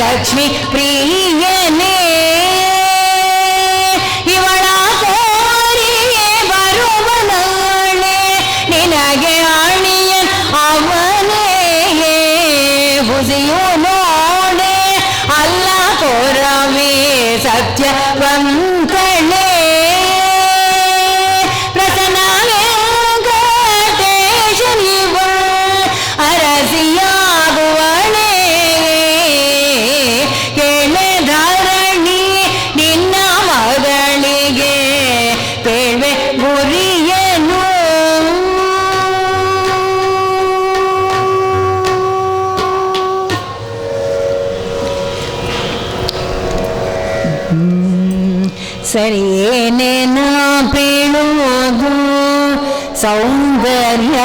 ಲಕ್ಷ್ಮಿ ಪ್ರಿಯನೇ ಇವಳ ಕೋರಿಯೇ ಬರುವನಾಳೆ ನಿನಗೆ ಅಣಿಯ ಅವನೇ ಹುಸಿಯು ನೋಡೆ ಅಲ್ಲ ಕೊರವೇ ಸತ್ಯವಂತಳೆ ಪ್ರಸನ್ನ ವೆಂಕಟೇಶನಿವ ಅರಸಿಯಾಗುವಳೆ ಕೇಳೆ ಧರಣಿ ನಿನ್ನ ಮಗಳಿಗೆ ಕೇಳ್ವೆ ಗುರಿಯನು ಸರಿಯೇನೇನ ಬೀಳುವುದು ಸೌಂದರ್ಯ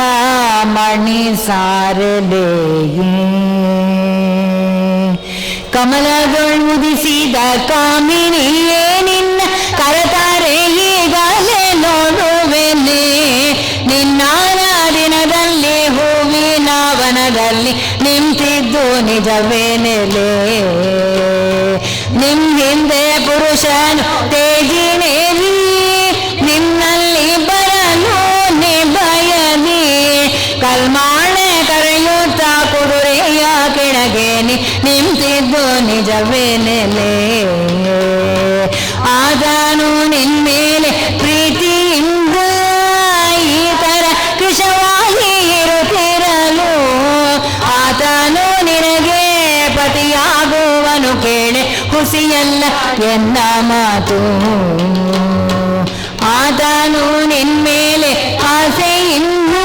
ಮಣಿ ಸಾರಲೆಯೇ ಕಮಲದೊಳುದಿಸಿದ ಕಾಮಿನಿಯೇ ನಿನ್ನ ಕರತಾರೆ ಈಗಲೇ ನೋಡುವೆನೆ ನಿನ್ನ ದಿನದಲ್ಲಿ ಹೂವಿನ ವನದಲ್ಲಿ ನಿಂತಿದ್ದು ನಿಜವೇನೆಲೆ ನಿಮ್ ಹಿಂದೆ ಪುರುಷನು ತೇಜಿನೇರಿ ನಿನ್ನಲ್ಲಿ ಬರಲು ನಿಭಯದಿ ಕಲ್ಮಾಳೆ ಕರೆಯುತ್ತ ಕುದುರೆಯ ಕೆಳಗೇನಿ ನಿಂತಿದ್ದು ನಿಜವೇನೆಲೆ ಆದನು ನಿನ್ಮೇಲೆ ಪ್ರೀತಿಯಿಂದ ಈ ತರ ಕೃಶವಾಗಿ ಇರುತ್ತಿರಲು ಆತನು ನಿನಗೆ ಪತಿಯಾಗುವನು ಕೇಳೆ ಹುಸಿಯಲ್ಲ ಎನ್ನ ಮಾತು ಆತನು ನಿನ್ಮೇಲೆ ಆಸೆಯಿಂದ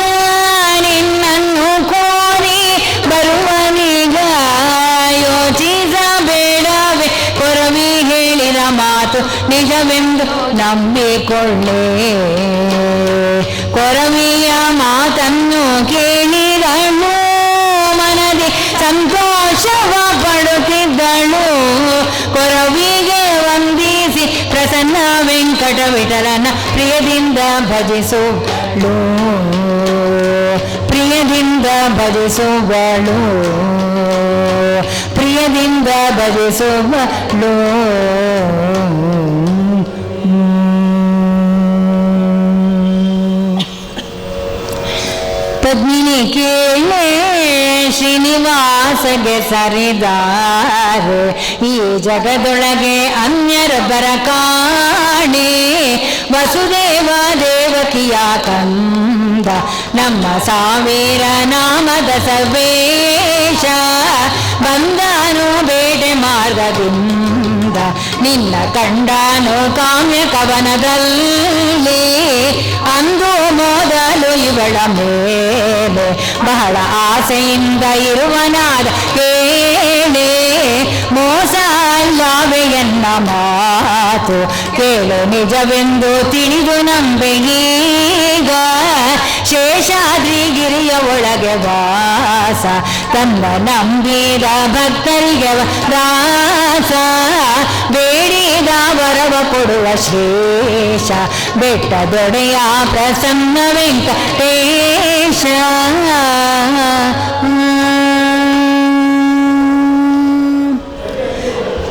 ನಿನ್ನನ್ನು ಕೋರಿ ಬರುವನೀಗ ಯೋಚಿಸಬೇಡವೇ ಕೊರವಿ ಹೇಳಿದ ಮಾತು ನಿಜವೆಂದು ನಂಬಿಕೊಳ್ಳೆ ಕೊರವಿಯ ಮಾತನ್ನು ಕೇಳಿದಳು ಮನದಿ ಸಂತೋಷವ ಪಡುತ್ತಿದ್ದಳು ಕೊರವಿಗೆ ವಂದಿಸಿ ಪ್ರಸನ್ನ ವೆಂಕಟ ವಿಠಲನ ಪ್ರಿಯದಿಂದ ಭಜಿಸುವಳು ಪ್ರಿಯದಿಂದ ಭಜಿಸುವಳು ಪ್ರಿಯದಿಂದ ಭಜಿಸುವಳು ಪದ್ಮಿನಿ ಕೇಳೆ ಶ್ರೀನಿವಾಸಗೆ ಸರಿದಾರೆ ಈ ಜಗದೊಳಗೆ ಅನ್ಯರೊಬ್ಬರ ಕಾಣೆ ವಸುದೇವ ದೇವಕಿಯ ಕಂದ ನಮ್ಮ ಸಾವಿರ ನಾಮದ ಸವೇಶ ಬಂದನು ಬೇಟೆ ಮಾರ್ಗದಿಂದ ನಿನ್ನ ಕಂಡನು ಕಾಮ್ಯ ಕವನದಲ್ಲಿ ಅಂದು ಮೊದಲು ಇವಳ ಮೇಲೆ ಬಹಳ ಆಸೆಯಿಂದ ಇರುವನಾದ ಕೇಳೆ ಮೋಸ ಅಲ್ಲವೇ ಎನ್ನ ಮಾತು ಕೇಳು ನಿಜವೆಂದು ತಿಳಿದು ನಂಬೆಗೀಗ ಶೇಷಾದ್ರಿಗಿರಿಯ ಒಳಗೆ ವಾಸ ತನ್ನ ನಂಬಿದ ಭಕ್ತರಿಗೆ ದಾಸ ಬೇಡಿದ ವರವ ಕೊಡುವ ಶ್ರೇಷ ಬೆಟ್ಟದೊಡೆಯ ಪ್ರಸನ್ನ ವೆಂಕಟೇಶ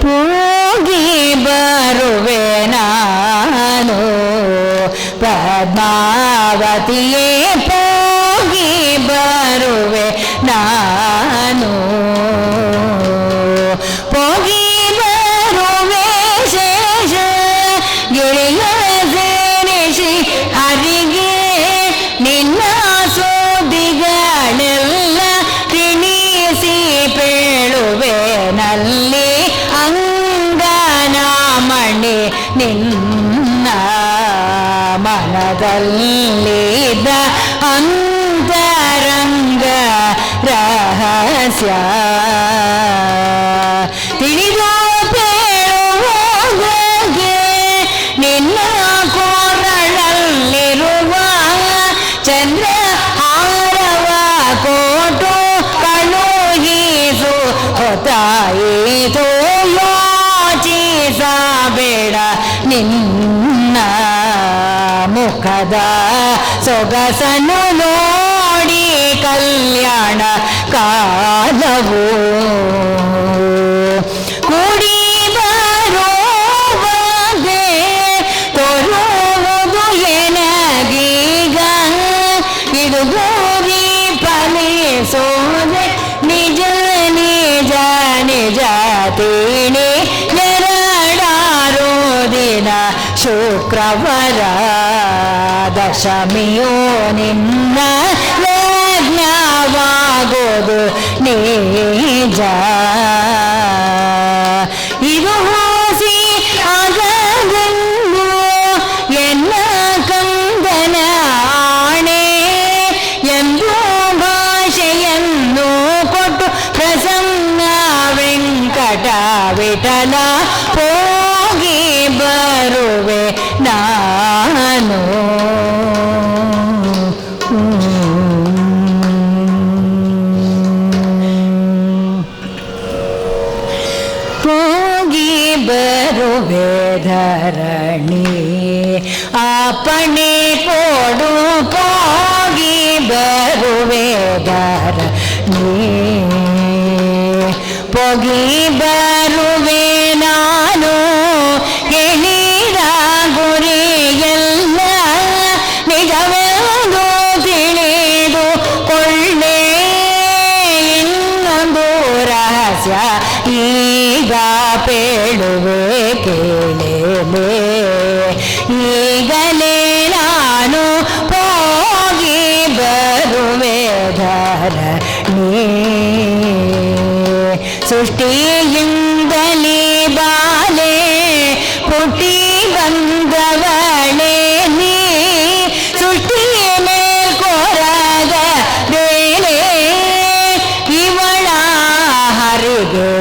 ಹೋಗಿ ಬರುವೆ ನಾನು ಪದ್ಮಾವತಿಯೇ ಹೋಗಿ ಬರುವೆ ನಾನು ಹೋಗಿ ಬರುವೆ ಶೇಷ ಗಿರಿಯ ಸೇರಿಸಿ ಹರಿಗೆ ನಿನ್ನ ಸುದ್ದಿಗಳೆಲ್ಲ ತಿಳಿಸಿ ಪೇಳುವೆ ನಲ್ಲಿ ಅಂಗನಾಮಣಿ ನಿನ್ನ ಮನದಲ್ಲಿದ್ದ ಅಂತರಂಗ ರಹಸ್ಯ ತಿಳಿದು ಪೇಳುವಾಗೆ ನಿನ್ನ ಕೊರಳಲ್ಲಿರುವ ಚಂದ್ರ ಹಾರವ ಕೋಟು ಕಳುಹಿಸು ಹೊತ್ತಾಯಿತು ಯೋಚಿಸಬೇಡ ನಿನ್ನ ಮುಖದ ಸೊಗಸನು ನೋಡಿ ಕಲ್ಯಾಣ ಕಾಲವು ತೀನಿ ಎರಡಾರು ದಿನ ಶುಕ್ರವಾರ ದಶಮಿಯೋ ನಿನ್ನ ಯಜ್ಞವಾಗೋದು ನಿಜ. ಇದು ಹೋಸಿ ಆಗದನ್ನು ಎನ್ನ ಕಂದನ ಆಣೆ ಎಂದು ಭಾಷೆಯನ್ನು ಕೊಟ್ಟು ಪ್ರಸನ್ನ ವೆಂಕಟ ವಿಠಲ ಹೋಗಿ ಬರುವೆ ನಾನು. ಹೋಗಿ ಬರುವೆ ಧರಣಿ ಅಪ್ಪಣೆ ಕೊಡು ಹೋಗಿ ಬರುವೆ ಧರಣಿ ಹೋಗಿ ಬರುವೆ ನಾನು ಹೇಳಿದ ಗುರಿಯೆಲ್ಲ ನಿಜವೆಂದು ತಿಳಿದು ಕೊಳ್ಳೆ. ಇನ್ನೊಂದು ರಹಸ್ಯ ಈಗ ಪೇಳುವೆ ಕೇಳಲೆ. ಈಗಲೇ ನಾನು ಹೋಗಿ ಬರುವೆ ಧರಣಿ ಸೃಷ್ಟಿಯಿಂದಲೇ ಬಾಲೆ ಹುಟ್ಟಿ ಬಂದವಳೆ ನೀ ಸೃಷ್ಟಿ ಮೇಲ್ಕೊರಗ ಬೇಳೆ ಇವಳ ಹರಿಗೆ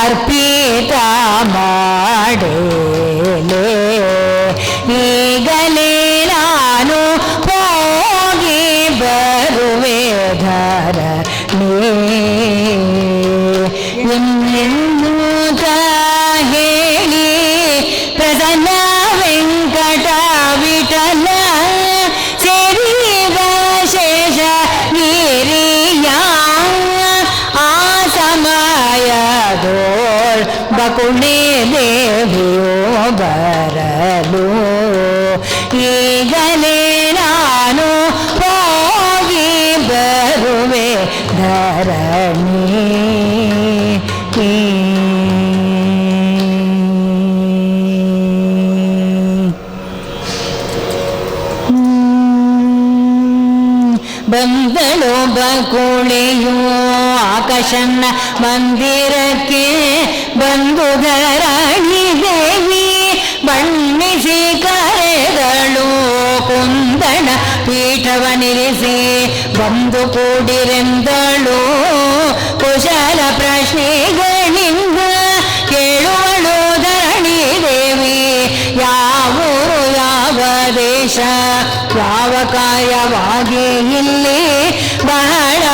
ಅರ್ಪಿತ ಮಾಡೇಲೆ. ಈಗಲೇ ನಾನು ಹೋಗಿ ಬರುವೆ ಧರಣಿ ಇನ್ನೆಂದೂತ ಹೇಳಿ ಪ್ರಸನ್ನ ವೆಂಕಟ ವಿಠಲ ಸೇರಿದ ಶೇಷ ಗಿರಿಯ ಆ ಸಮಯದೋಳ್ ಬಕುಣೆ ದೇವಿಯೋ ಬರಲು. ಈಗಲೇ ನಾನು ಹೋಗಿ ಬರುವೆ ಧರಣಿ. ಬಂದಳು ಬಕುಳೆಯೋ ಆಕಾಶನ ಮಂದಿರಕ್ಕೆ ಬಂದು ಧರಣಿ ದೇವಿ ಬಣ್ಣಿಸಿ ಕರೆದಳು ಕುಂದಣ ಪೀಠವನಿರಿಸಿ ಬಂದು ಕೂಡಿರೆಂದಳು ಕುಶಲ ಪ್ರಶ್ನೆಗಳಿಂದ ಕೇಳುವಳು ಧರಣಿ ದೇವಿ ಯಾವೂರು ಯಾವ ದೇಶ ಯಾವ ಕಾರ್ಯವಾಗಿ ಇಲ್ಲಿ ಬಹಳವಸರದಿಂದ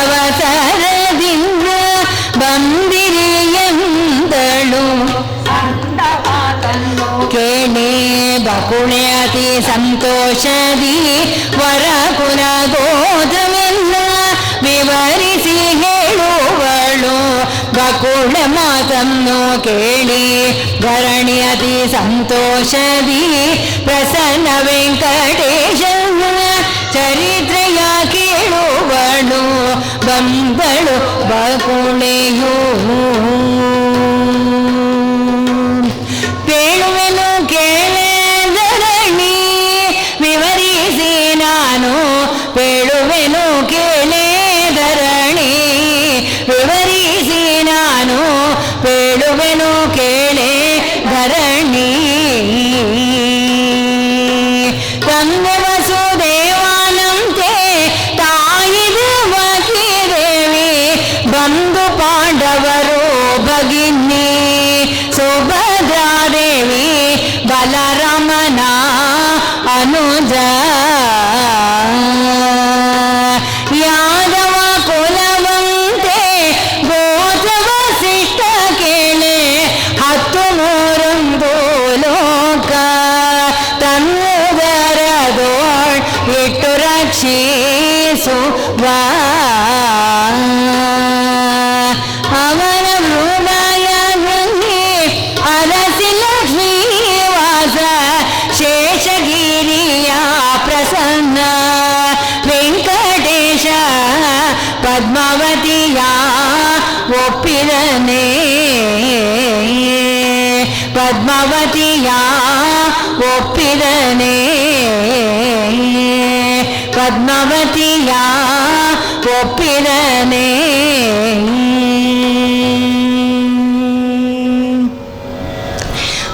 ಬಂದಿರಿ ಎಂದಳು. ಕೇಳಿ ಬಕುಳೆ ಅತಿ ಸಂತೋಷದಿ ವರ ಕುಲ ಗೋತ್ರವೆಲ್ಲ ವಿವರಿಸಿ ಹೇಳುವಳು. ಬಕುಳ ಮಾತನ್ನು ಕೇಳಿ ಧರಣಿ ಅತಿ ಸಂತೋಷದಿ ಪ್ರಸನ್ನ ವೆಂಕಟೇಶನ ಚರಿತ್ರೆಯ ಕೇಳುವಳು. ಬಂದಳು ಬಕುಳೆಯೂ ಕೇಳುವೆನು ಕೇಳೆ ಧರಣಿ ವಿವರಿಸಿ ನಾನು ಕೇಳುವೆನು ಕೇಳೆ ಧರಣಿ ವಿವರಿಸಿ ನಾನು ಕೇಳುವೆನು ಕೇಳೆ ಧರಣಿ. ತಂದೆ ವಸುದೇವನಂತೆ ತಾಯಿ ದೇವಕಿ ದೇವಿ ಬಂಧು ಪಾಂಡವರು ಭಗಿನಿ ಸುಭದ್ರಾದೇವಿ ಬಲರಾಮನ ಅನುಜ ಯಾದವ ಕುಲವಂತೆ ಗೋತ್ರವ ಶಿಷ್ಟ ಕೇಳೆ 13 ಲೋಕ ತನ್ನುದರದೋಳ್ ಇಟ್ಟು ರಕ್ಷಿಸುವ ಅವನ ಹೃದಯದಲ್ಲಿ ಅರಸಿ ಲಕ್ಷ್ಮೀವಾಸ ಶೇಷಗಿರಿಯ ಪ್ರಸನ್ನ ವೆಂಕಟೇಶ ಪದ್ಮಾವತಿಯ ಒಪ್ಪಿದನೇ. ಪದ್ಮಾವತಿಯ ಒಪ್ಪಿದನೆ ಪದ್ಮಾವತಿಯ ಒಪ್ಪಿದನೆ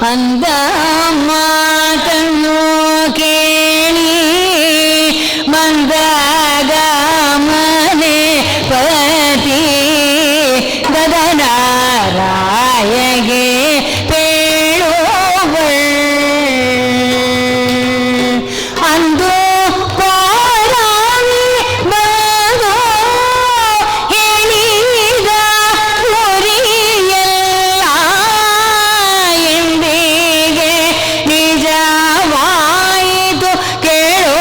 ಅಂದ ಮಾತನ್ನು ಕೇಳಿ ಮಂದಾಗ ಮನೆ ಪತಿ ಗಗನರಾಯಗೆ ಪೇಳುವಳ್ ಅಂದು ಕೋರಾವಿ ಬಂದು ಹೇಳಿದ ಮುರಿಯಲ್ಲ ಎಂದಿಗೆ ನಿಜವಾಯಿತು ಕೇಳೋ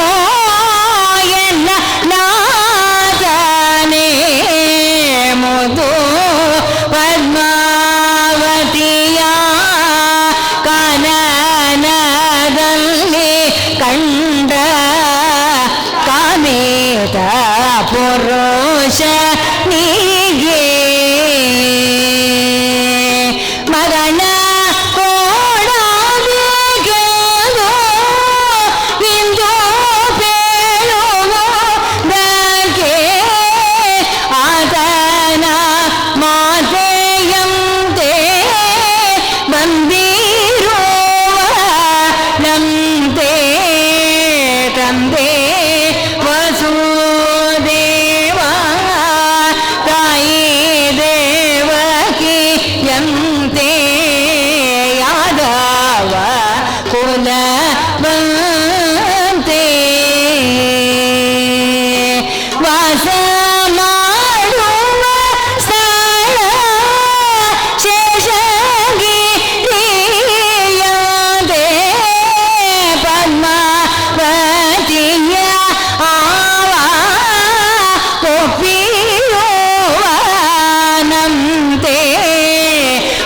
ಎಲ್ಲ ನಾದನೆ ಮುದು ಪದ್ಮಾವತಿಯ ಕಾನನದಲ್ಲಿ ಕಂಡ ಕಾಮೇತ ಪುರುಷನಿಗೆ ಮಗನ ಕೊಡಬೇಕೆಂದು ಇಂದು ಬೇಳುವುದಕ್ಕೆ ಆತನ ಮಾತೆಯಂತೆ ಬಂದಿರುವ ನಂತೆ ತಂದೆ ವಸುದೇವ ತಾಯಿ ದೇವಕಿಯಂತೆ ಯಾದವ ಕುಲ ಬಂತೆ ವಾಸ ಮಾಡುವ ಸ್ಥಳ ಶೇಷಗಿರಿಯಂತೆ ಪದ್ಮಾವತಿಯ ಆವ ಒಪ್ಪಿರುವ ನಂತೆ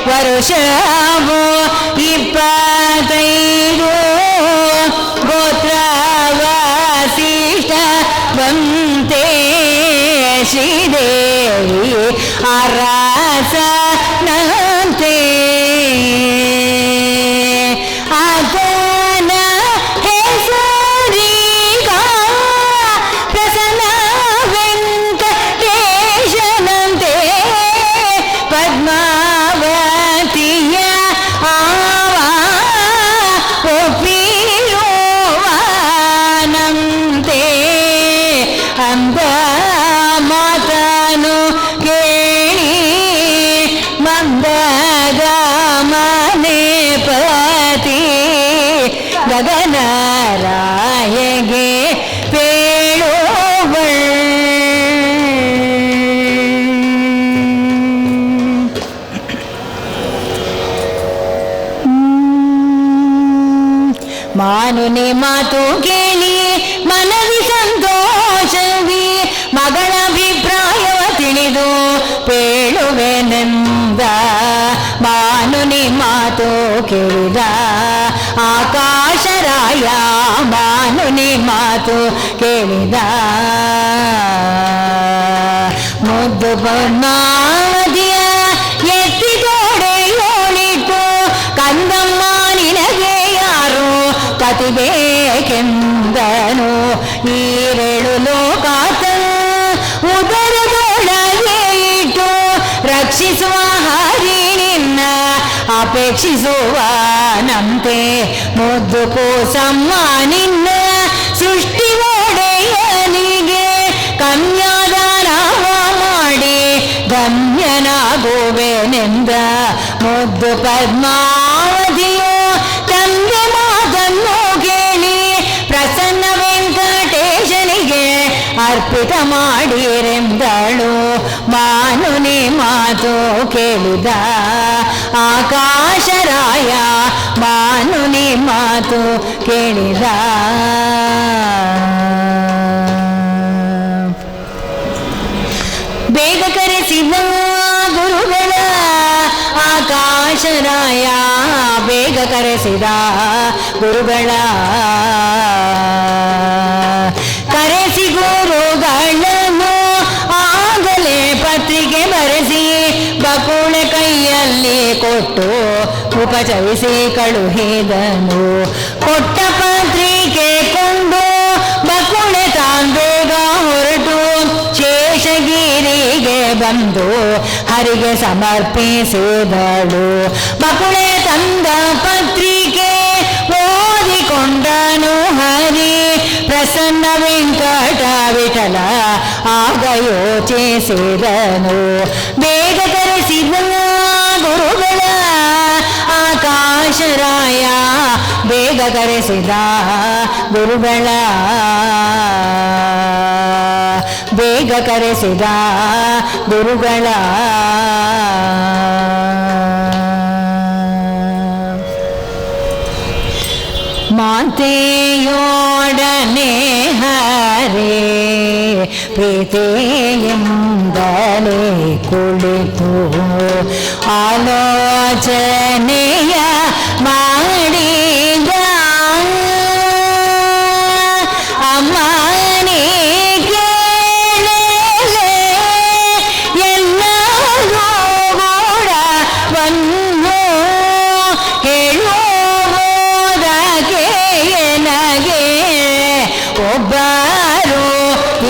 ವರುಷವು 25 ಗೋತ್ರವಾಸಿಷ್ಠ ಬಂತೆ ಶ್ರೀದೇವಿ ಅರಸನಂತೆ ಆತನ ಹೆಸರೀಗ ಪ್ರಸನ್ನ ವೆಂಕಟೇಶನಂತೆ ಪದ್ಮಾವತಿಯ ಆವ ಒಪ್ಪಿರುವ ನಂತೆ ಅಂದ ಮಾತನು ಕೇಳಿ ಮಂದದ ಮನೆ ಪತಿ ಗಗನರಾಯಗೆ ಪೇಳುವಳ್ ಮಾನುನೆ ಮಾತು ಕೇಳಿ ಮನವಿ ಸಂತೋಷವಿ ಮಗಳ ಅಭಿಪ್ರಾಯವ ತಿಳಿದು ಪೇಳುವೆನೆಂದ ಮಾನುನಿ ಮಾತು ಕೇಳಿದ ಆಕಾಶರಾಯ ಮಾನುನಿ ಮಾತು ಕೇಳಿದ ಮುದ್ದು ಪದ್ಮಾವತಿಯ ಎತ್ತಿದೊಡೆಯೋಳಿಟ್ಟು ಕಂದಮ್ಮ ನಿನಗೆ ಯಾರು ಪತಿ ಬೇಕೆಂದನು ಈರೆಳು ಲೋಕಾತ ಉದರದೊಳಗೆ ಇಟ್ಟು ರಕ್ಷಿಸುವ ಹರಿ ನಿನ್ನ ಅಪೇಕ್ಷಿಸುವ ನಂತೆ ಮುದ್ದು ಕೋಸಮ್ಮ ನಿನ್ನ ಸೃಷ್ಟಿ ಒಡೆಯನಿಗೆ ಕನ್ಯಾದಾನವ ಮಾಡಿ ಧನ್ಯನಾಗುವೆನೆಂದ ಮುದ್ದು ಪದ್ಮಾವತಿಯು ತಂದೆ ಮಾತನ್ನು ಕೇಳಿ ಪ್ರಸನ್ನ ವೆಂಕಟೇಶನಿಗೆ ಅರ್ಪಿತ ಮಾಡಿರೆಂದಳು ಮಾನುನಿ ಮಾತು ಕೇಳಿದ ಆಕಾಶರಾಯ ಮಾನುನಿ ಮಾತು ಕೇಳಿದ ಬೇಗ ಕರೆಸಿದ ಗುರುಗಳ ಆಕಾಶರಾಯ ಬೇಗ ಕರೆಸಿದ ಗುರುಗಳ ಕರೆಸಿ ಗುರುಗಳನ್ನು ಆಗಲೇ ಪತ್ರಿಕೆ ಬರೆಸಿ ಬಕುಳ ಕೈಯಲ್ಲಿ ಕೈಯಲ್ಲಿ ಕೊಟ್ಟು ಉಪಚರಿಸಿ ಕಳುಹಿದನು. ಕೊಟ್ಟ ಪತ್ರಿಕೆ ಕೊಂಡು ಬಕುಳೆ ತಾಂಬೇಗ ಹೊರಟು ಶೇಷಗಿರಿಗೆ ಬಂದು ಹರಿಗೆ ಸಮರ್ಪಿಸಿದಳು. ಬಕುಳೆ ತಂದ ಪತ್ರಿಕೆ ಓದಿಕೊಂಡನು ಹರಿ. ಪ್ರಸನ್ನ ವೆಂಕಟ ವಿಠಲ ಆಗ ಯೋಚಿಸಿದನು. ಬೇಗ ಕರೆಸಿದ ಗುರುಗಳ ಆಕಾಶರಾಯ, ಬೇಗ ಕರೆಸಿದ ಗುರುಗಳ, ಬೇಗ ಕರೆಸಿದ ಗುರುಗಳ. ಮಾತೆಯೋಡನೆ ಹರೇ ಪ್ರೀತಿಯಿಂದಲೇ ಕುಳಿತು ಆಲೋಚನೆಯ ಮಾಡಿದ. ಅಮ್ಮನೇ ಕೇಳಲೆ ಎಲ್ಲರೂ ಕೂಡ ಬಂದು ಹೇಳುವುದಕ್ಕೆ ನನಗೆ ಒಬ್ಬರು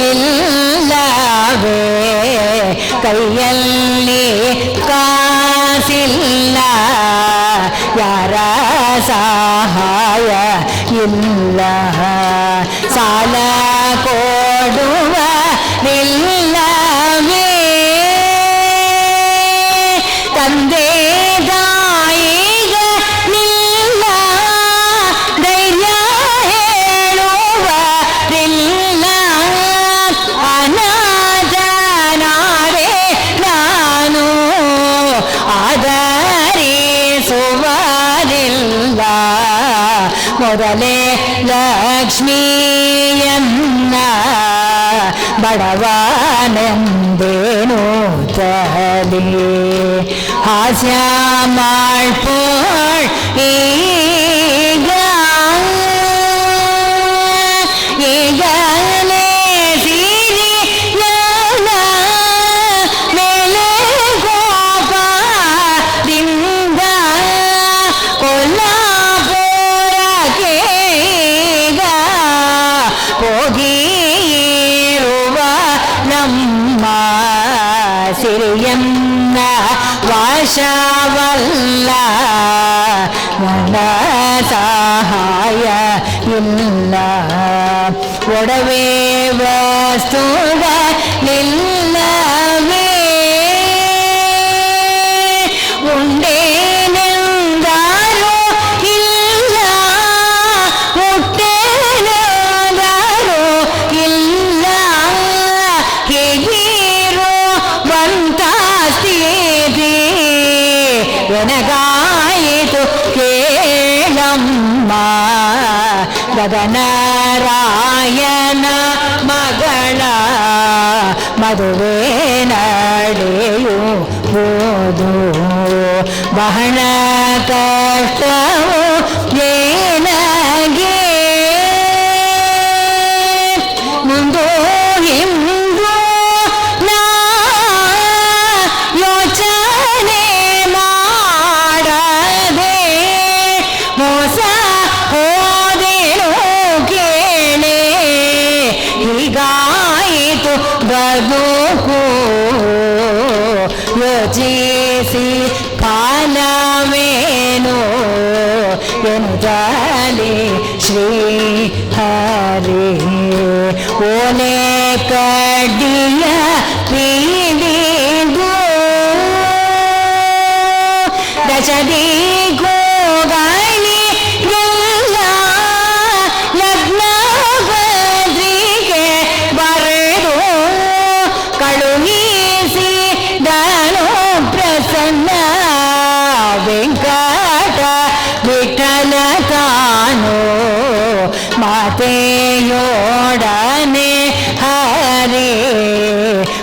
ಇಲ್ಲವೇ, ಕೈಯಲ್ಲಿ ಕಾಸಿಲ್ಲ, ಯಾರ ಸಹಾಯ ಇಲ್ಲ, ಸಾಲ ಕೊಡುವರಿಲ್ಲವೇ, ತಂದೆ ತಾಯಿಗ ನಿಲ್ಲ, ಧೈರ್ಯ ಹೇಳುವರಿಲ್ಲ, ಅನಾಥನಾದೆ ನಾನು ಆದರಿಸುವರಿಲ್ಲ. ಮೊದಲೇ ಲಕ್ಷ್ಮಿಯನ್ನ ಬಡವನೆಂದೇನು ತಲೆ ಹಾಸ್ಯ ಮಾಡ್ಪೋಳ್ ಈಗ ಈಗಲೇ ಸೀರಿ ನನ್ನ ಮೇಲೆ ಕೋಪದಿಂದ ಕೊಲ್ಲಾಪುರಕ್ಕೆ ಈಗ ಹೋಗಿರುವ ನಮ್ಮ ಸಿರಿಯನ್ನ ವಾಶವಲ್ಲ, ನನ್ನ ಸಹಾಯ ಇಲ್ಲ, ಒಡವೆ ವಸ್ತುಗಳಿಲ್ಲವೇ, ಉಂಡೇನೆಂದಾರು ಇಲ್ಲ, ಹುಟ್ಟೆನೆಂದಾರು ಇಲ್ಲ, ಹೀಗಿರುವಂತ ಸ್ಥಿತಿ ನನಗಾಯಿತು ಕೇಳಮ್ಮ. ಗಗನರಾಯನ ಮಗಳ ಮದುವೆ ನಡೆಯುವುದು ಬಹಳ ಕಷ್ಟವು ಏನಾಗೆ, ಮುಂದೋ ಹಿಂದೂ ನಾ ಯೋಚನೆ ಮಾಡದೆ ಮೋಸ ಹೋದೆನು ಕೇಳೆ, ಹೀಗಾಯಿತು ಬದುಕು ಯೋಚಿಸಿ ಕಾಲವೇನೋ ಎನ್ನುತ್ತಲೇ ಶ್ರೀ ಹರಿ ಓಲೆ ಕಡ್ಡಿಯ ಪೀಡಿದು ದಶದಿಗೂ ಗಾಳಿ ಎಲ್ಲ ಲಗ್ನ ಪತ್ರಿಕೆ ಬರೆದು ಕಳುಹಿಸಿದನು ಪ್ರಸನ್ನ ವೆಂಕಟ ವಿಠಲ ತಾನು. ಮಾತೆಯೋಡನೆ ಹರೇ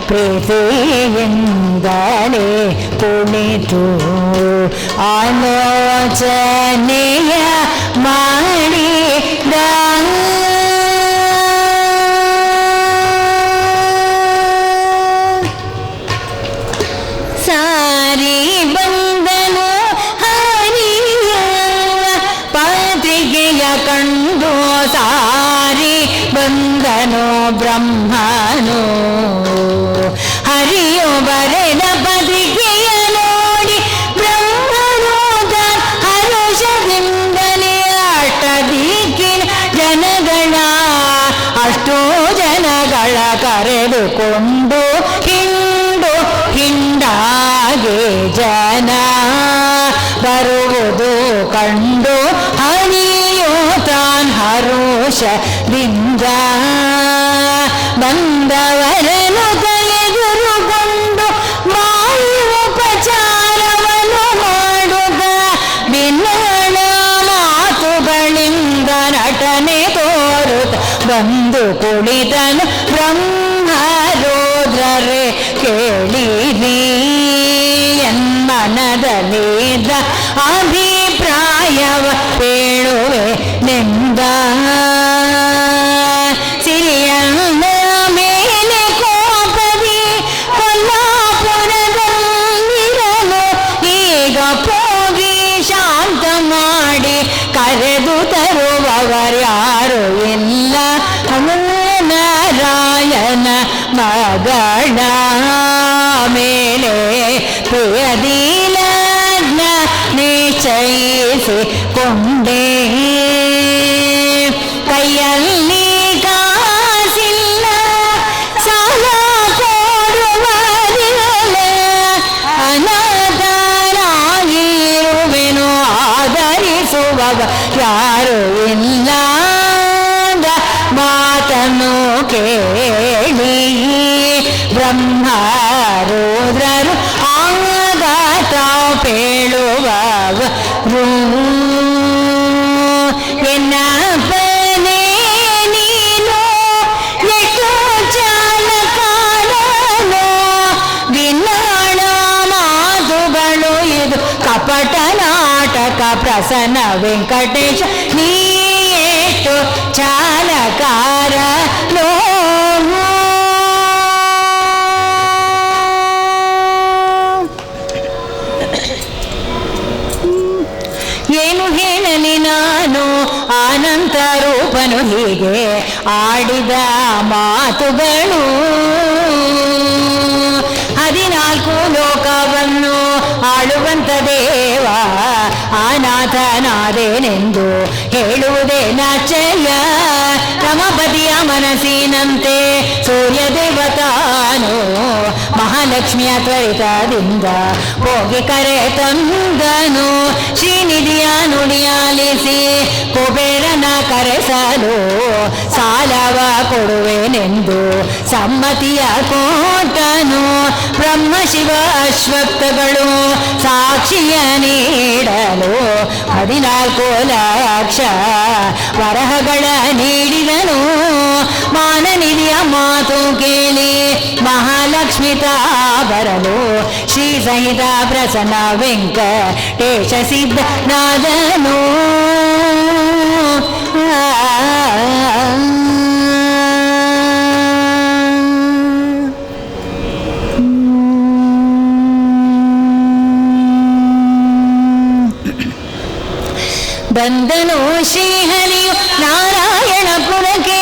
ಪ್ರೀತಿಯಿಂದಲೇ ಕುಳಿತು ಆಲೋಚನೆಯ ಮಾಡಿದ. ಸಾರಿ ಬಂದನು ಬ್ರಹ್ಮನು. ಹರಿಯು ಬರೆದ ಪತ್ರಿಕೆಯ ನೋಡಿ ಬ್ರಹ್ಮನು ಹರುಷದಿಂದಲೇ ಅಷ್ಟದಿಕ್ಕಿನ ಜನಗಳ ಅಷ್ಟೋ ಜನಗಳ ಕರೆದುಕೊಂಡು ಹಿಂಡಾಗೆ ಜನ ಬರುವುದು ಕಂಡು ಹರಿಯು ತಾನ್ ಹರುಷದಿಂದ ಬಂದವರನ್ನು ತಲೆದುರುಗೊಂಡು ಬಾಯಿ ಉಪಚಾರವನ್ನು ಮಾಡುತ್ತ ಭಿನ್ನಣ ಮಾತುಗಳಿಂದ ನಟನೆ ತೋರುತ್ತ ಬಂದು ಕುಳಿತನು. ಬ್ರಹ್ಮರುದ್ರರೇ ಕೇಳಿರಿ ಎನ್ಮನದಲ್ಲಿದ್ದ ಅಭಿಪ್ರಾಯವ ಹೇಳುವೆ ನಿಂದ. ಸಿರಿಯನ್ನ ಮೇಲೆ ಕೋಪದಿ ಕೊಲ್ಲಾಪುರದಲ್ಲಿರಲು ಈಗ ಹೋಗಿ ಶಾಂತ ಮಾಡಿ ಕರೆದು ತರುವವರ್ಯಾರು ಇಲ್ಲ. ನಾರಾಯಣ ಮಗಳ ಮೇಲೆ ಪ್ರಿಯದಿಲ ನಿಶ್ಚಯಿಸಿಕೊಂಡೇ. ಕೈಯಲ್ಲಿ ಕಾಸಿಲ್ಲ ಸಾಲ ಕೊಡುವರಿಲ್ಲ, ಅನಾಥನಾಗಿರುವೆನು ಆದರಿಸುವವ ಯಾರು ಇಲ್ಲ. ಮಾತನ್ನು ಕೇಳಿ ಬ್ರಹ್ಮರುದ್ರರು ಆಗ ತಾವು ಪೇಳುವರು. ಎನ್ನಪ್ಪನೇ ನೀನು ಎಷ್ಟು ಚಾಲಕಾಲನು, ಭಿನ್ನಾಣ ಮಾತುಗಳು ಇದು ಕಪಟ ನಾಟಕ ಪ್ರಸನ್ನ ವೆಂಕಟೇಶ ನೀ ಎಷ್ಟು ಚಾಲಕಾರನೋ. ಏನು ಹೇಳಲಿ ನಾನು ಅನಂತ ರೂಪನು ಹೀಗೆ ಆಡಿದ ಮಾತುಗಳು. 14 ಲೋಕವನ್ನು ಆಳುವಂತ ದೇವ ಅನಾಥನಾದೇನೆಂದು ಹೇಳುವುದೇ ನಾಚಯ್ಯ. ರಮಪತಿಯ ಮನಸ್ಸಿನಂತೆ ಸೂರ್ಯ ದೇವತಾನು ಮಹಾಲಕ್ಷ್ಮಿಯ ತ್ವರಿತದಿಂದ ಹೋಗಿ ಕರೆ ತಂದನು. ಶ್ರೀನಿಧಿಯ ನುಡಿಯಾಲಿಸಿ ಕುಬೇರನ ಕರೆಸಲು ಸಾಲವ ಕೊಡುವೆನೆಂದು ಸಮ್ಮತಿಯ ಕೊಟ್ಟನು. ಬ್ರಹ್ಮ ಶಿವ ಅಶ್ವತ್ಥಗಳು ಸಾಕ್ಷಿಯ ನೀಡಲು 14 ಲಕ್ಷ ವರಹಗಳ ನೀಡಿದನು. ಮಾನನಿಧಿಯ ಮಾತು ಕೇಳಿ ಮಹಾಲಕ್ಷ್ಮಿ ತಾ ಬರಲು ಶ್ರೀ ಸಹಿತ ಪ್ರಸನ್ನ ವೆಂಕಟೇಶ ಸಿದ್ಧನಾದನು. ಬಂದನು ಶ್ರೀಹರಿಯು ನಾರಾಯಣಪುರಕ್ಕೆ,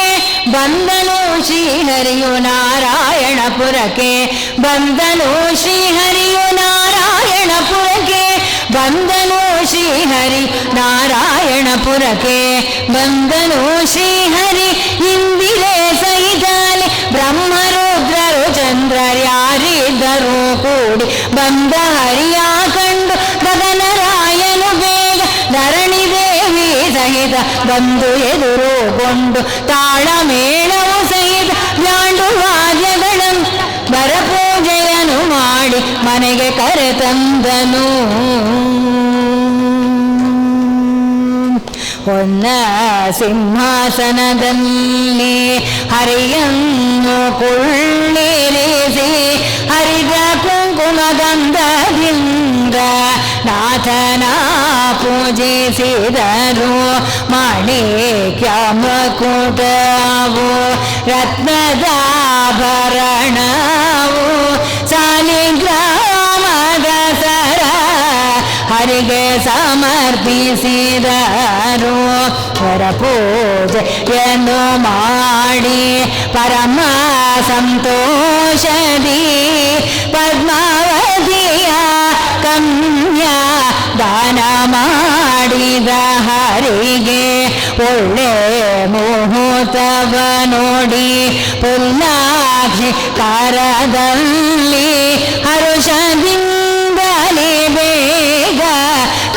ಬಂದನು ಶ್ರೀಹರಿಯು ನಾರಾಯಣಪುರಕ್ಕೆ, ಬಂದನು ಶ್ರೀಹರಿಯು ನಾರಾಯಣಪುರಕ್ಕೆ, ಬಂದನು ಶ್ರೀಹರಿ ನಾರಾಯಣಪುರಕ್ಕೆ, ಬಂದನು ಶ್ರೀಹರಿ ಇಂದಿರೇ ಸಹಿತಲಿ ಬ್ರಹ್ಮರುದ್ರರು ಚಂದ್ರರ್ಯಾರಿದ್ದರು ಕೂಡಿ ಬಂದ ಹರಿಯ ಕಂಡು ಗಗನರಾಯನು ಬೇಗ ಧರಣಿ ದೇವಿ ಸಹಿತ ಬಂದು ಎದುರುಗೊಂಡು ತಾಳಮೇಳವು ಸಹಿತ ಜಾಂಡು ವಾದ್ಯಗಳನ್ನು ಬರಪೂಜೆಯನ್ನು ಮಾಡಿ ಮನೆಗೆ ಕರೆತಂದನು. ಹೊನ್ನ ಸಿಂಹಾಸನದಲ್ಲಿ ಹರಿಯನ್ನು ಕುಳ್ಳಿರಿಸಿ ಹರಿದ ಕುಂಕುಮ ಗಂಧದಿಂದ ನಾಥನ ಪೂಜಿಸಿದರು. ಮಾಣಿಕ್ಯ ಮಕುಟವು ರತ್ನದಾಭರಣವು ಸಾಲಿಗ್ರಾಮದ ಸರ ಹರಿಗೆ ಸಮರ್ಪಿಸಿದರು. ವರಪೂಜೆಯನ್ನು ಮಾಡಿ ಪರಮ ಸಂತೋಷದಿ ಪದ್ಮಾವತಿಯ ಕನ್ಯಾ ದಾನ ಮಾಡಿದ ಹರಿಗೆ ಒಳ್ಳೆ ಮುಹೂರ್ತವ ನೋಡಿ ಪುಲ್ಲಾಕ್ಷಿ ಕರದಲ್ಲಿ ಹರುಷದಿಂದಲೇ ಬೇಗ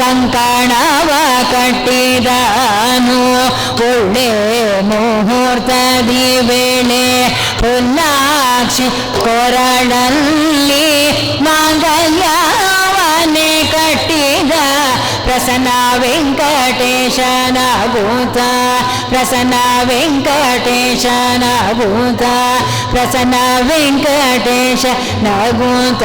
ಕಂಕಣವ ಕಟ್ಟಿದನು. ಒಳ್ಳೆ ಮುಹೂರ್ತದಿ ವೇಳೆ ಪುಲ್ಲಾಕ್ಷಿ ಕೊರಳಲ್ಲಿ ಮಾಂಗಲ್ಯವನ್ನೇ ಕಟ್ಟಿದ ಪ್ರಸನ್ನ ವೆಂಕಟೇಶನ ಭೂತ, ಪ್ರಸನ್ನ ವೆಂಕಟೇಶನ ಭೂತ, ಪ್ರಸನ್ನ ವೆಂಕಟೇಶ ನಭೂತ.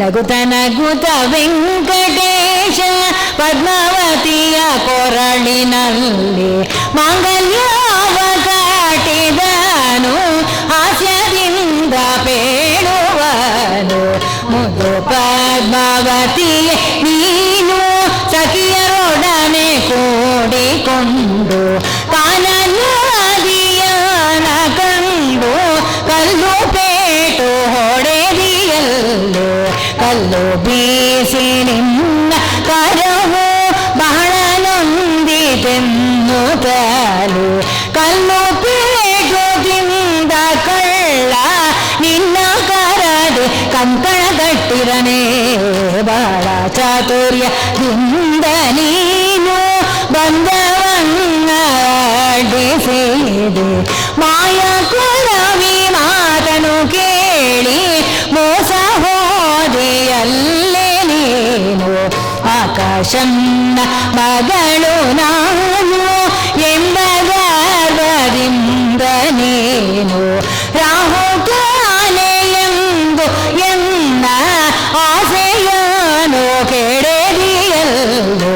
ನಗುತ ನಗುತ ವೆಂಕಟೇಶ ಪದ್ಮಾವತಿಯ ಕೊರಳಿನಲ್ಲಿ ಮಾಂಗಲ್ಯವ ಕಾಟಿದನು. ಹಾಸ್ಯದಿಂದ ಪೇಳುವನು ಮುದು ಪದ್ಮಾವತಿಯೇ ನೀನು ಸಖಿಯರೊಡನೆ ಕೂಡಿಕೊಂಡು ಕಾನನದಿಯನ ಕಂಡು ಕಲ್ಲು ಪೇಟು ಹೊಡೆದಿಯಲ್ಲೋ. ಕಲ್ಲು ಬೀಸಿ ನಿನ್ನ ಕರವು ಬಹಳ ನೊಂದಿತೆನ್ನುತ್ತಲು ಕಲ್ಲು ಪೇಟು ತಿಂದ ಕಳ್ಳ ನಿನ್ನ ಕರದೆ ಕಂಕಣ ಕಟ್ಟಿರನೇ. ಬಹಳ ಚಾತುರ್ಯದಿಂದ ನೀನು ಬಂದವನ್ನಡಿಸಿದೆ. ಮಾಯ ಕೊರವಿ ಮಾತನು ಕೇಳಿ ಮೋಸ ಹೋದೆಯಲ್ಲೇ ನೀನು. ಆಕಾಶನ್ನ ಮಗಳು ನಾನು ಎಂಬ ಗರ್ವದಿಂದ ನೀನು ರಾಹುಕಾಲೆ ಎಂದು ಎನ್ನ ಆಸೆಯನು ಕೆಡದಿಯಲ್ಲೋ.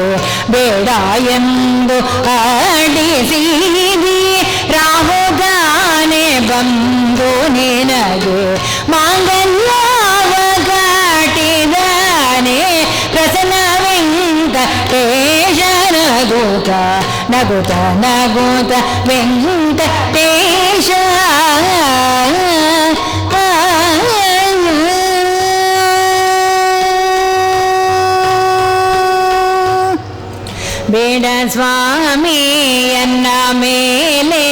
ಬೇಡ ಎಂದು ಆಡಿಸಿದಿ ರಾಹುಗಾನೆ ಬಂದು ನಿನಗೆ ಮಾಂಗಲ್ಯವ ಕಾಟಿದಾನೆ. ಪ್ರಸನ್ನ ವೆಂಕಟೇಶ ನಗುತ ನಗುತ ನಗುತ ವೆಂಕಟೇಶ. ಬೇಡ ಸ್ವಾಮಿ ಎನ್ನ ಮೇಲೆ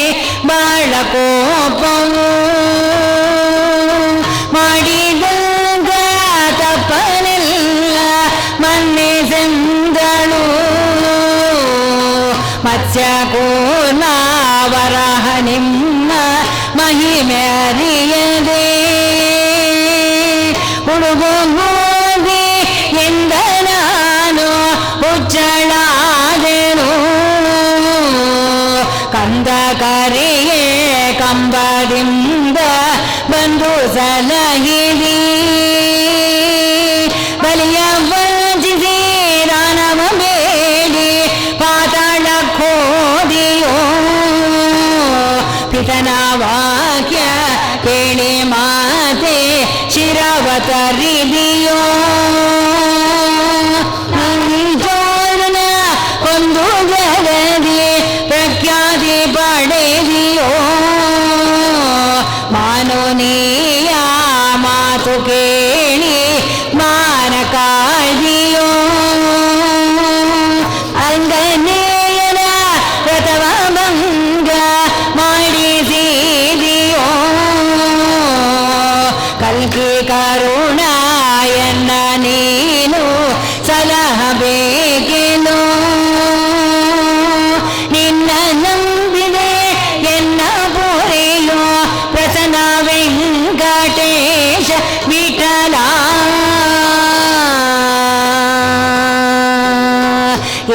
ಬಾಳ ಕೋಪವು ಮಾಡಿದಾಗ ತಪ್ಪನೆಲ್ಲ ಮನ್ನಿಸೆಂದಳು. ಮತ್ಸ್ಯ ಕೂರ್ಮ ವರಹ ನಿಮ್ಮ ಮಹಿಮೆ ಅರಿಯದೆ ಹುಡುಗು ಹೋಗಿ ಎಂದ ನಾನು ಹುಚ್ಚಳಾದೆನು. ಕಂದ ಕರೆಯೇ ಕಂಬದಿಂದ ಬಂದು ಸಲಹಿದಿ ಬಲಿಯ ವಂಚಿಸಿ ದಾನವ ಬೇಡಿ ಪಾತಾಳ ಖೋದಿಯೋ. ಪಿತನ ವಾಕ್ಯ ಕೇಳಿ ಮಾತೆ ಶಿರವ ತರಿದಿಯೋ. ಜೋರನ ಒಂದು ಜಗದಿ ಪ್ರಖ್ಯಾತಿ ಪಡೆದಿಯೋ. ಮಾನೋನಿಯ ಮಾತು ಕೇಳಿ ಮಾನ ಕಾಯ್ದಿಯೋ. ಅಂಗನೇಯನ ವ್ರತವ ಭಂಗ ಮಾಡಿಸಿದಿಯೋ. ಕಲ್ಕಿ ಕರುಣಾಯನ್ನ ನೀನು ಸಲಹಬೇಕೇನೋ. ನಿನ್ನ ನಂಬಿದೆ ಎನ್ನ ಪೊರೆಯೋ ಪ್ರಸನ್ನ ವೆಂಕಟೇಶ ವಿಠಲ.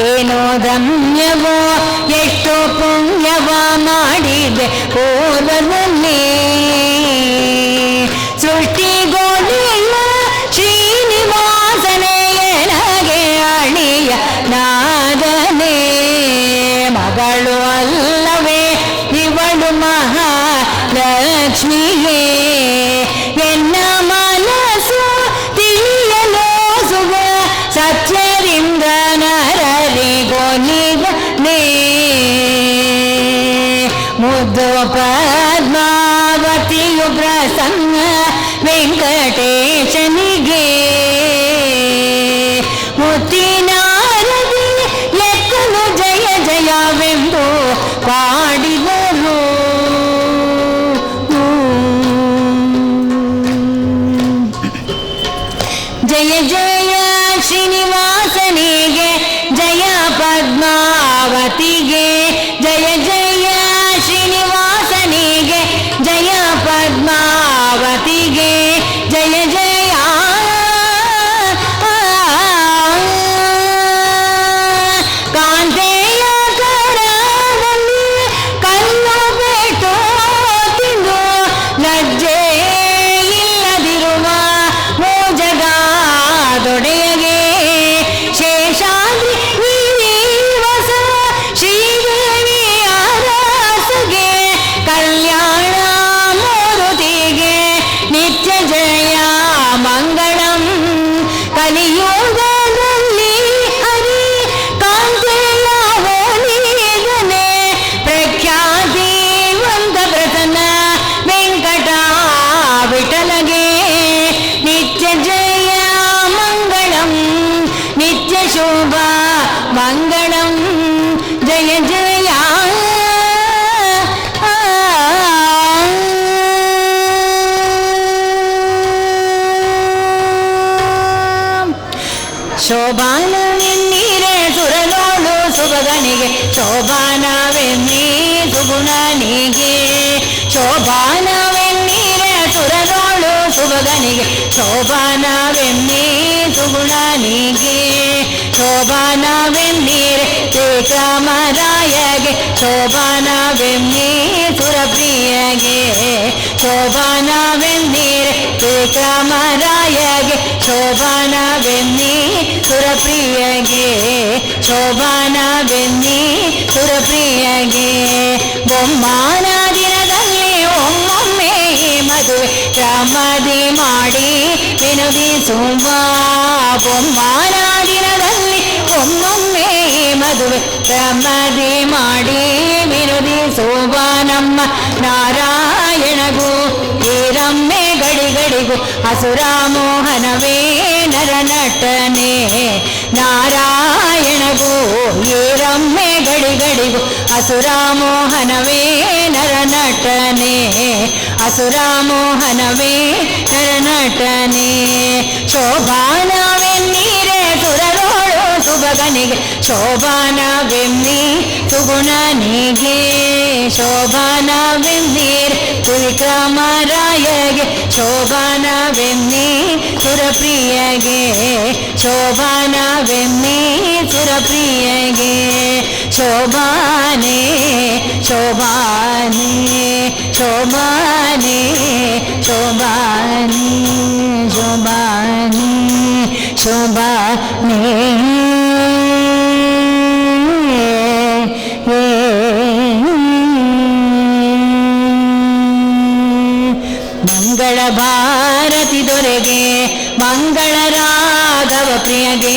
ಏನೋ ಧನ್ಯವೋ ಎಷ್ಟು ಪುಣ್ಯವ ಮಾಡಿದೆ ಪೂರ್ವದಲ್ಲಿ. ಸೃಷ್ಟಿಗೋಲಿಲ್ಲ ಶ್ರೀನಿವಾಸನೇ ಎನಗೆ ಅಳಿಯ ನಿತ್ಯ ಶೋಭ ಮಂಗಳಂ ಜಯ ಜಯ ಶೋಭಾನವೆನ್ನೀರೆ ಸುರನೋಳು ಸುಭಗನಿಗೆ ಶೋಭಾನವೆನ್ನೀ ಸುಗುಣನಿಗೆ ಶೋಭಾನವೆನ್ನೀರೆ ಸುರನೋಳು ಸುಭಗನಿಗೆ ಶೋಭಾನವೆನ್ನೀ ಸುಗುಣನಿಗೆ ಶೋಭಾನವೆನ್ನೀರೆ ಶ್ರೀರಾಮರಾಯಗೆ ಶೋಭಾನವೆನ್ನೀ ಸುರಪ್ರಿಯಗೆ ಶೋಭಾನವೆನ್ನೀರೆ ಶ್ರೀರಾಮರಾಯಗೆ ಶೋಭಾನವೆನ್ನೀ ಸುರಪ್ರಿಯಗೆ ಶೋಭಾನವೆನ್ನೀ ಸುರಪ್ರಿಯಗೆ ಬೊಮ್ಮಾನ ದಿನದಲ್ಲಿ ಒಮ್ಮೊಮ್ಮೆ ಮದುವೆ ಕ್ರಮದಿ ಮಾಡಿ ವಿನೋದಿಸುವ ಬೊಮ್ಮಾನ ದಿನದಲ್ಲಿ ಒಮ್ಮೊಮ್ಮೆ ಮದುವೆ ಕ್ರಮದಿ ಮಾಡಿ ವಿನೋದಿಸುವ ನಮ್ಮ ನಾರಾಯಣಗೂ ವೀರಮ್ಮೆ ಗಡಿಗಡಿಗೂ ಅಸುರ ಮೋಹನವೇ ನರನಟನೆ ನಾರಾಯಣಗೂ ವೀರಮ್ಮೆ ಗಡಿಗಡಿಗೂ ಅಸುರ ಮೋಹನವೇ ನರನಟನೆ ಅಸುರ ಮೋಹನವೇ ನರನಟನೆ ಶೋಭಾನವೆನ್ನೀರೆ ಸುರರೋಳು ಸುಭಗನಿಗೆ ಶೋಭಾನವೆನ್ನೀ ಸುಗುಣನಿಗೆ ಶೋಭಾನವೆನ್ನೀರೆ ತ್ರಿವಿಕ್ರಮರಾಯಗೆ ಶೋಭಾನವೆನ್ನೀ ಸುರಪ್ರಿಯಗೆ ಶೋಭಾನವೆನ್ನೀ ಸುರಪ್ರಿಯಗೆ ಶೋಭಾನೆ ಶೋಭಾನೆ ಶೋಭಾನೆ ಶೋಭಾನೆ ಶೋಭಾನೆ ಶೋಭಾನೆ ಮಂಗಳ ಭಾರತಿ ದೊರೆಗೆ ಮಂಗಳ ರಾಘವ ಪ್ರಿಯಗೆ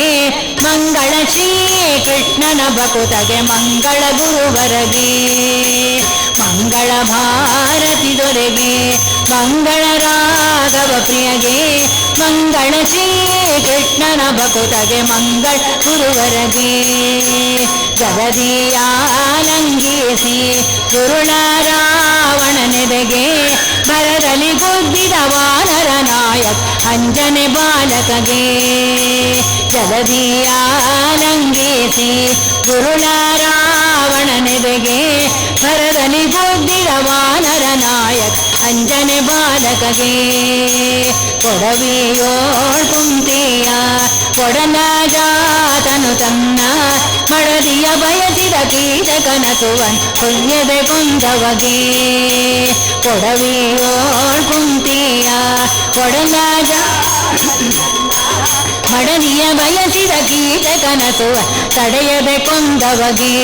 ಮಂಗಳ ಶ್ರೀ ಕೃಷ್ಣನ ಭಕುತಗೆ ಮಂಗಳ ಗುರುವರಗೆ ಮಂಗಳ ಭಾರತಿ ದೊರೆಗೆ ಮಂಗಳ ರಾಘವ ಪ್ರಿಯಗೆ ಮಂಗಳ ಶ್ರೀ ಕೃಷ್ಣನ ಭಕುತಗೆ ಮಂಗಳ ಗುರುವರಗೆ ಜಗದಿಯಾಲಂಘಿಸಿ ಗುರುಳ ರಾವಣನೆದೆಗೆ ಭರದಲ್ಲಿ ಗುದ್ದಿದ ವಾನರ ನಾಯಕ ಅಂಜನೆ ಬಾಲಕಗೆ ಜಗದಿಯಾಲಂಘಿಸಿ ಗುರುಳ ರಾವಣನೆದೆಗೆ ಭರದಲ್ಲಿ ಗುದ್ದಿದ ವಾನರ ನಾಯಕ ಅಂಜನೆ ಬಾಲಕಗೆ ಕೊಡವಿಯೋಳ್ ಕುಂತಿಯ ಕೊಡಲ ಜಾತನು ತನ್ನ ಮಡದಿಯ ಬಯಸಿದ ಕೀಟಕನಸುವನ್ ಹೊಯ್ಯದೆ ಕೊಂದವಗೆ ಕೊಡವಿಯೋಳ್ ಕುಂತಿಯ ಕೊಡಲ ಮಡದಿಯ ಬಯಸಿದ ಕೀಟಕನಸುವ ತಡೆಯದೆ ಕೊಂದವಗೆ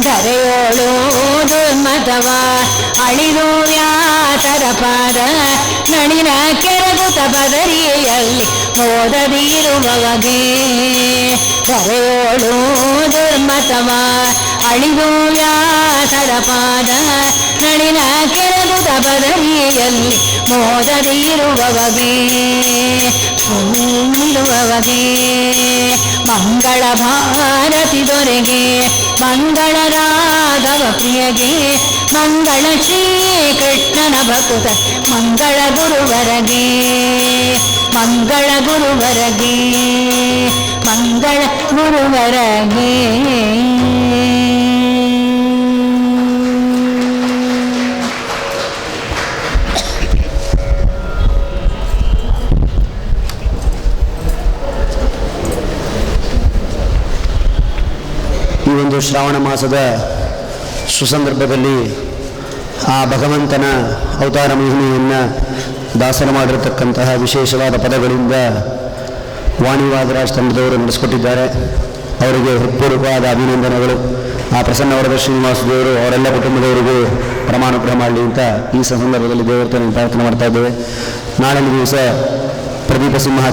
ಧರೆಯೋಳು ದುರ್ಮತವ ಅಳಿದು ವ್ಯಾಸರ ಪಾದ ನಳಿನ ಕೆರಗುತ ಬದರಿಯಲ್ಲಿ ಮೋದದಿರುವವಗೆ ಧರೆಯೋಳು ದುರ್ಮತವ ಅಳಿದು ವ್ಯಾಸರ ಪಾದ ನಳಿನ ಕೆರಗುತ ಬದರಿಯಲ್ಲಿ ಮೋದದಿರುವವಗೆ ನಿಲ್ಲುವವಗೆ ಮಂಗಳ ಭಾರತಿ ದೊರೆಗೆ ಮಂಗಳ ರಾಘವ ಪ್ರಿಯಗೆ ಮಂಗಳ ಶ್ರೀ ಕೃಷ್ಣನ ಭಕುತ ಮಂಗಳ ಗುರುವರಗೆ ಮಂಗಳ ಗುರುವರಗೆ ಮಂಗಳ ಗುರುವರಗೆ ಈ ಒಂದು ಶ್ರಾವಣ ಮಾಸದ ಸುಸಂದರ್ಭದಲ್ಲಿ ಆ ಭಗವಂತನ ಅವತಾರ ಮಹಿಮೆಯನ್ನು ದಾಸರ ಮಾಡಿರತಕ್ಕಂತಹ ವಿಶೇಷವಾದ ಪದಗಳಿಂದ ವಾಣಿವಾದರಾಜ್ ತಂಡದವರು ನಡೆಸಿಕೊಟ್ಟಿದ್ದಾರೆ. ಅವರಿಗೆ ಹೃತ್ಪೂರ್ವಕವಾದ ಅಭಿನಂದನೆಗಳು. ಆ ಪ್ರಸನ್ನ ವರದ ಶ್ರೀನಿವಾಸ ದೇವರು ಅವರೆಲ್ಲ ಕುಟುಂಬದವರಿಗೂ ಪ್ರಮಾಣಗ್ರಹ ಮಾಡಲಿ ಅಂತ ಈ ಸಂದರ್ಭದಲ್ಲಿ ದೇವರ ಪ್ರಾರ್ಥನೆ ಮಾಡ್ತಾ ಇದ್ದೇವೆ. ನಾಳಿನ ದಿವಸ ಪ್ರದೀಪ ಸಿಂಹ